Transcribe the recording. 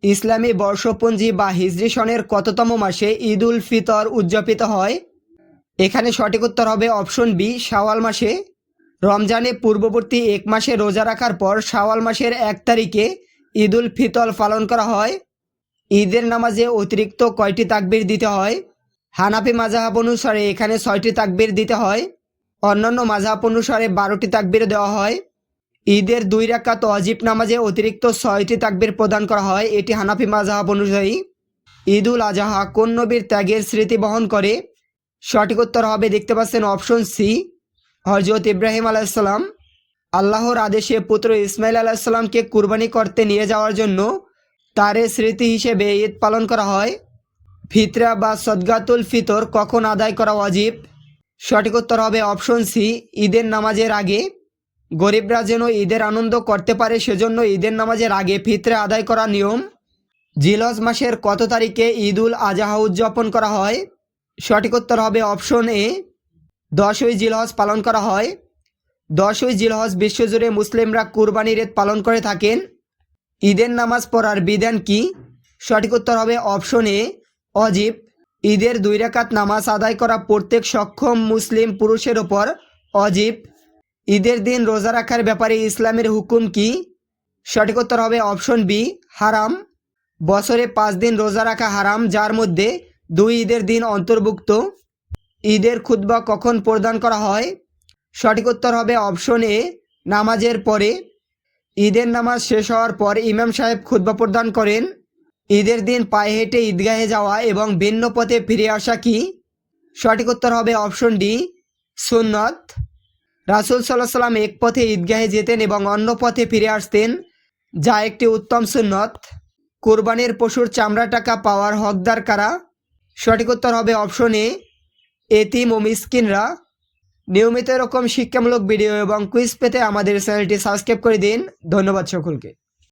ইসলামী বর্ষপঞ্জি বা হিজরি সনের কততম মাসে ঈদ উল ফিতর উদযাপিত হয়? এখানে সঠিক উত্তর হবে অপশন বি, শাওয়াল মাসে। রমজানে পূর্ববর্তী এক মাসে রোজা রাখার পর শাওয়াল মাসের 1 তারিখে ঈদ উল ফিতর পালন করা হয়। ঈদের নামাজে অতিরিক্ত কয়টি তাকবীর দিতে হয়? হানাফি মাযহাব অনুসারে এখানে 6টি তাকবীর দিতে হয়। অন্যান্য মাযহাব অনুসারে 12টি তাকবীর দেওয়া হয়। ঈদের 2 রাকাত ওয়াজিব নামাজে অতিরিক্ত 6টি তাকবীর প্রদান করা হয়, এটি হানাফি মাযহাব অনুযায়ী। ঈদ উল আজহা কোন নবীর ত্যাগের স্মৃতি বহন করে? সঠিক উত্তর হবে, দেখতে পাচ্ছেন, অপশন সি, হযরত ইব্রাহিম আলাইহিসসালাম। আল্লাহর আদেশে পুত্র ইসমাইল আলাইহিসসালামকে কুরবানি করতে নিয়ে যাওয়ার জন্য তার স্মৃতি হিসেবে ঈদ পালন করা হয়। ফিতরা বা সদকাতুল ফিতর কখন আদায় করা ওয়াজিব? সঠিক উত্তর হবে অপশন সি, ঈদের নামাজের আগে। গরিবরা যেন ঈদের আনন্দ করতে পারে সেজন্য ঈদের নামাজের আগে ফিতরা আদায় করা নিয়ম। জিলহজ মাসের কত তারিখে ঈদ উল আজহা উদযাপন করা হয়? সঠিক উত্তর হবে অপশন এ, 10ই জিলহজ পালন করা হয়। 10ই জিলহজ বিশ্বজুড়ে মুসলিমরা কুরবানির ঈদ পালন করে থাকেন। ঈদের নামাজ পড়ার বিধান কি? সঠিক উত্তর হবে অপশন এ, ওয়াজিব। ঈদের 2 রাকাত নামাজ আদায় করা প্রত্যেক সক্ষম মুসলিম পুরুষের ওপর ওয়াজিব। ঈদের দিন রোজা রাখার ব্যাপারে ইসলামের হুকুম কি? সঠিক উত্তর হবে অপশন বি, হারাম। বছরে 5 দিন রোজা রাখা হারাম, যার মধ্যে 2 ঈদের দিন অন্তর্ভুক্ত। ঈদের খুতবা কখন প্রদান করা হয়? সঠিক উত্তর হবে অপশন এ, নামাজের পরে। ঈদের নামাজ শেষ হওয়ার পর ইমাম সাহেব খুতবা প্রদান করেন। ঈদের দিন পায়ে হেঁটে ঈদগাহে যাওয়া এবং ভিন্ন পথে ফিরে আসা কি? সঠিক উত্তর হবে অপশন ডি, সুন্নত। রাসূল সাল্লাল্লাহু আলাইহি সাল্লাম এক পথে ঈদগাহে যেতেন এবং অন্য পথে ফিরে আসতেন, যা একটি উত্তম সুন্নত। কোরবানির পশুর চামড়া টাকা পাওয়ার হকদার কারা? সঠিক উত্তর হবে অপশন এ, এতিম ও মিসকিনরা। নিয়মিত এরকম শিক্ষামূলক ভিডিও এবং কুইজ পেতে আমাদের চ্যানেলটি সাবস্ক্রাইব করে দিন। ধন্যবাদ সকলকে।